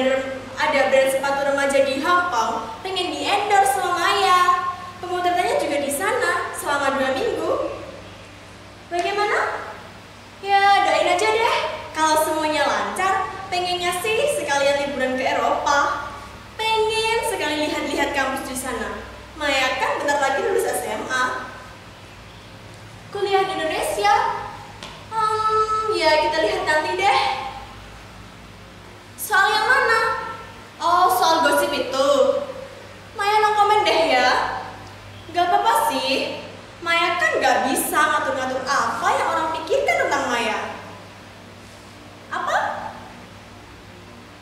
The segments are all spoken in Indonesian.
brand sepatu remaja di Hong Kong pengen di-endorse sama Maya. Pemotretannya juga di sana selama 2 minggu. Bagaimana? Ya doain aja deh. Kalau semuanya lancar, pengennya sih sekalian liburan ke Eropa. Pengen sekali lihat-lihat kampus di sana. Maya kan bentar lagi lulus SMA. Kuliah di Indonesia? Ya kita lihat nanti deh. Soal yang mana? Oh, soal gosip itu. Maya no komen deh ya. Gak apa-apa sih. Maya kan gak bisa ngatur-ngatur apa yang orang pikirkan tentang Maya. Apa?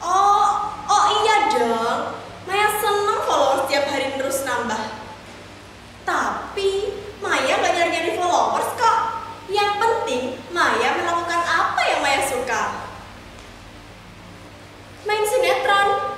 Oh iya dong. Maya seneng followers tiap hari terus nambah. Tapi Maya gak nyari-nyari followers kok. Yang penting Maya melakukan apa yang Maya suka. Main sinetron?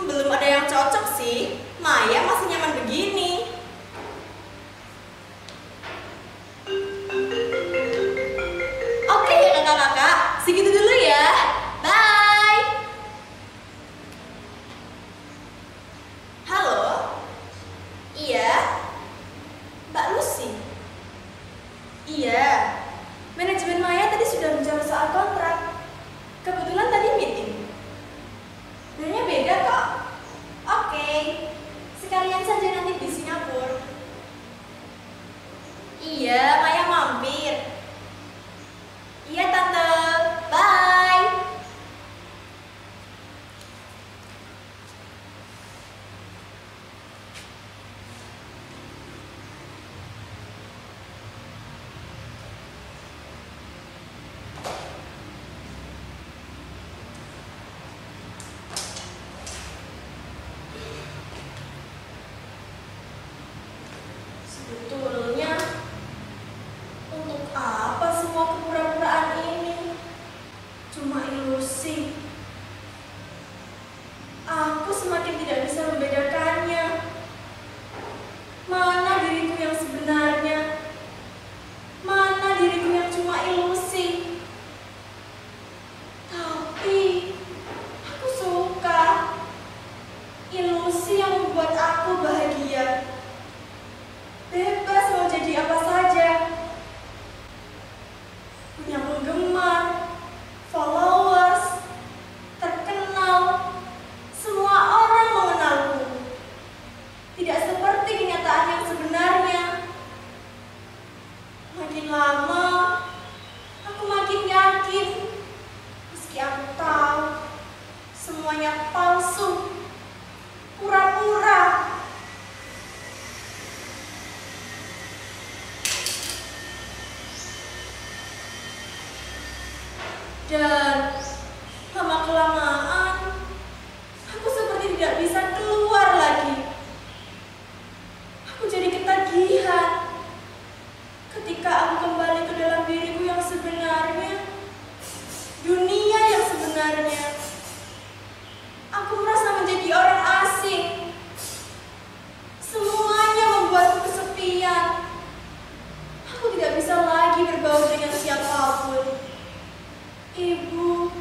Belum ada yang cocok sih. Maya masih nyaman begini. Oke ya kakak-kakak, segitu dulu ya. Bye. Halo? Iya? Mbak Lucy? Iya. Manajemen Maya tadi sudah bicara soal kontrak. Kebetulan tadi meeting. Sebenarnya beda kok. Oke. Sekalian saja nanti di Singapura. Iya, Maya mampir. Iya tante. Bye. Sebetulnya untuk apa semua kepura-puraan ini? Cuma ilusi. Aku semakin tidak bisa membedakannya. Mana diriku yang sebenarnya? Mana diriku yang cuma ilusi? Tapi aku suka ilusi yang membuat aku bahagia. Bebas mau jadi apa saja. Punya penggemar, followers, terkenal, semua orang mengenalku. Tidak seperti kenyataan yang sebenarnya. Makin lama, aku makin yakin. Meski aku tahu semuanya palsu, pura-pura. Dan lama-kelamaan, aku seperti tidak bisa keluar lagi. Aku jadi ketagihan. Ketika aku kembali ke dalam diriku yang sebenarnya, dunia yang sebenarnya, aku merasa menjadi orang asing. Semuanya membuatku kesepian. Aku tidak bisa lagi berbaur dengan siapapun. Ibu,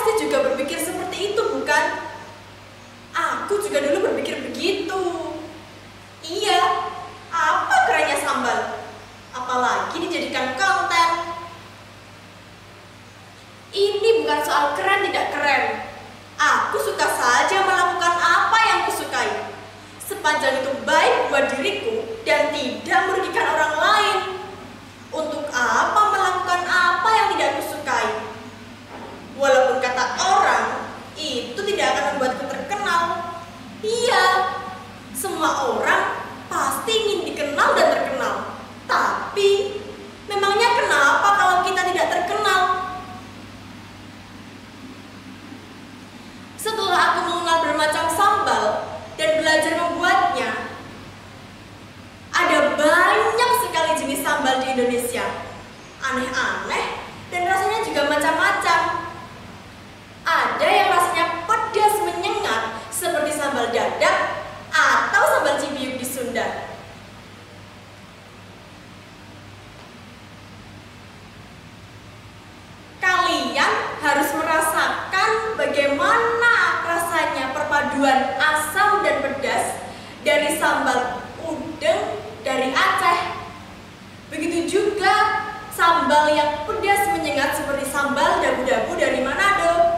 pasti juga berpikir seperti itu, bukan? Aku juga dulu berpikir begitu. Iya, apa kerennya sambal? Apalagi dijadikan konten. Ini bukan soal keren tidak keren. Aku suka saja melakukan apa yang kusukai, sepanjang itu baik buat diriku dan tidak merugikan orang lain. Untuk apa melakukan apa yang tidak kusukai? Walaupun kata orang itu tidak akan membuatku terkenal. Iya, semua orang pasti ingin dikenal dan terkenal. Tapi, memangnya kenapa kalau kita tidak terkenal? Setelah aku mengenal bermacam sambal dan belajar membuatnya, ada banyak sekali jenis sambal di Indonesia. Aneh-aneh dan rasanya juga macam-macam. Ada yang rasanya pedas menyengat seperti sambal dadak atau sambal cibiuk di Sunda. Kalian harus merasakan bagaimana rasanya perpaduan asam dan pedas dari sambal udeng dari Aceh. Begitu juga sambal yang pedas menyengat seperti sambal dabu-dabu dari Manado.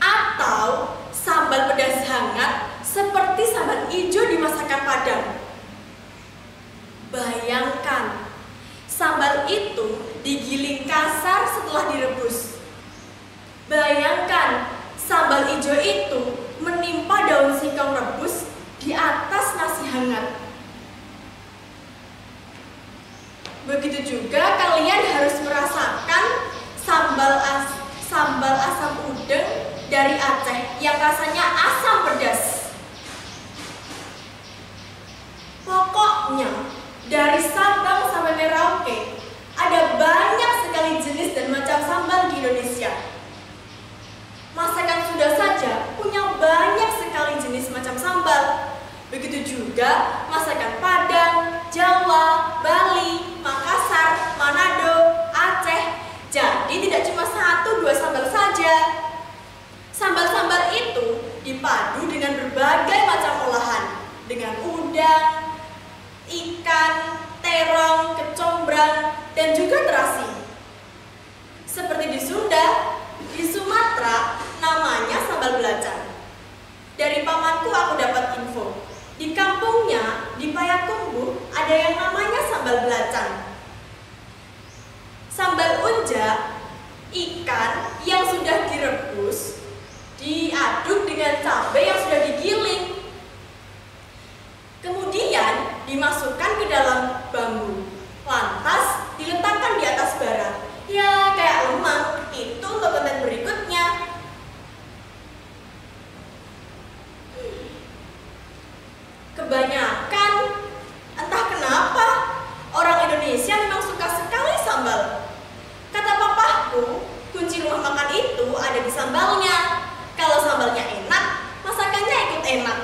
Atau sambal pedas hangat seperti sambal ijo di masakan Padang. Bayangkan, sambal itu digiling kasar setelah direbus. Bayangkan, sambal ijo itu menimpa daun singkong rebus di atas nasi hangat. Begitu juga kalian harus merasakan sambal asam udeng dari Aceh yang rasanya asam pedas. Pokoknya, dari Sabang sampai Merauke, ada banyak sekali jenis dan macam sambal di Indonesia. Masakan Sunda saja punya banyak sekali jenis macam sambal. Begitu juga masakan Padang, Jawa, Bali, Makassar, Manado, Aceh. Jadi tidak cuma 1-2 sambal saja. Sambal-sambal itu dipadu dengan berbagai macam olahan, dengan udang, ikan, terong, kecombrang, dan juga terasi. Seperti di Sunda, di Sumatera namanya sambal belacan. Dari pamanku aku dapat info, di kampungnya, di Payakumbuh, ada yang namanya sambal belacan. Sambal unja, ikan yang sudah direbus, diaduk dengan cabai yang sudah digiling. Kemudian dimasukkan ke dalam bambu, lantas diletakkan di atas bara. Ya, kayak lemang. Itu untuk konten berikutnya. Kebanyakan, entah kenapa, orang Indonesia memang suka sekali sambal. Kata papaku, kunci rumah makan itu ada di sambalnya. Kalau sambalnya enak, masakannya ikut enak.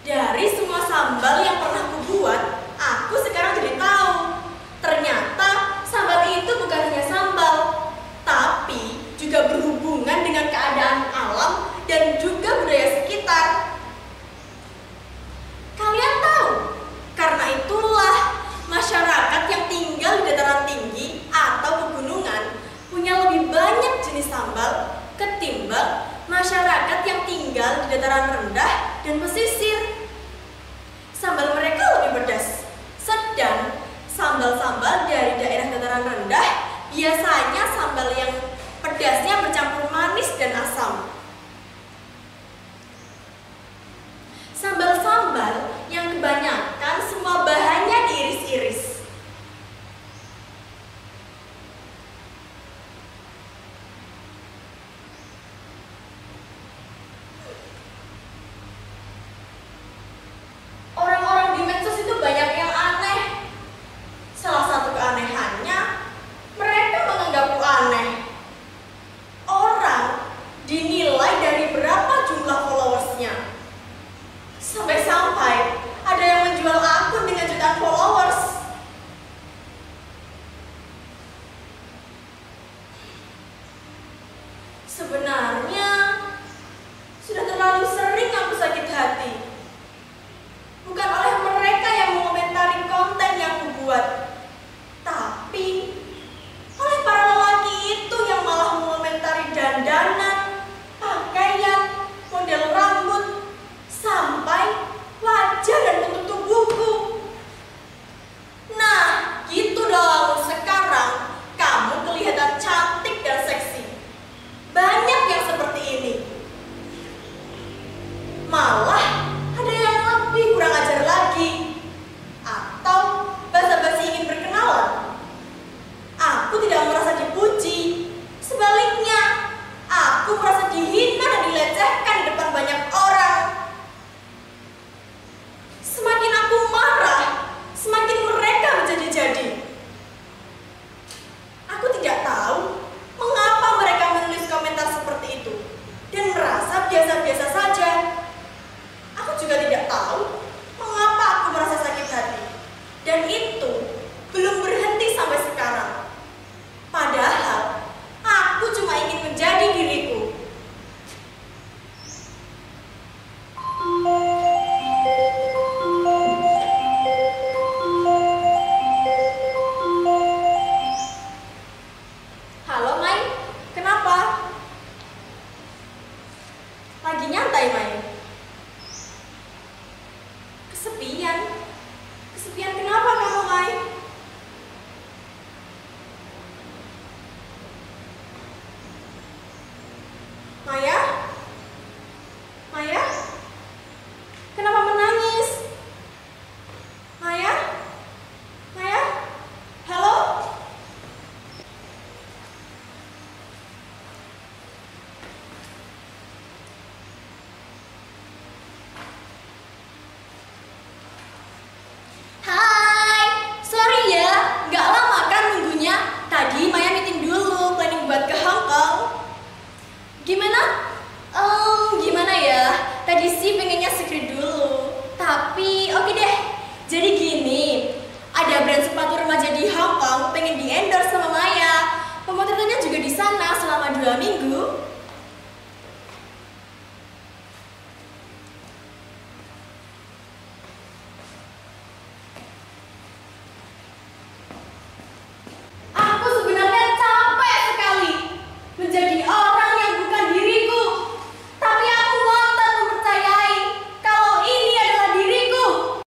Dari semua sambal yang pernah kubuat, aku sekarang jadi tahu. Ternyata sambal itu bukan hanya sambal, tapi juga berhubungan dengan keadaan alam dan juga budaya sekitar. Kalian tahu, karena itulah masyarakat yang tinggal di dataran tinggi atau pegunungan punya lebih banyak jenis sambal ketimbang masyarakat yang tinggal di dataran rendah dan pesisir. Sambal mereka lebih pedas, sedang sambal-sambal dari daerah dataran rendah biasanya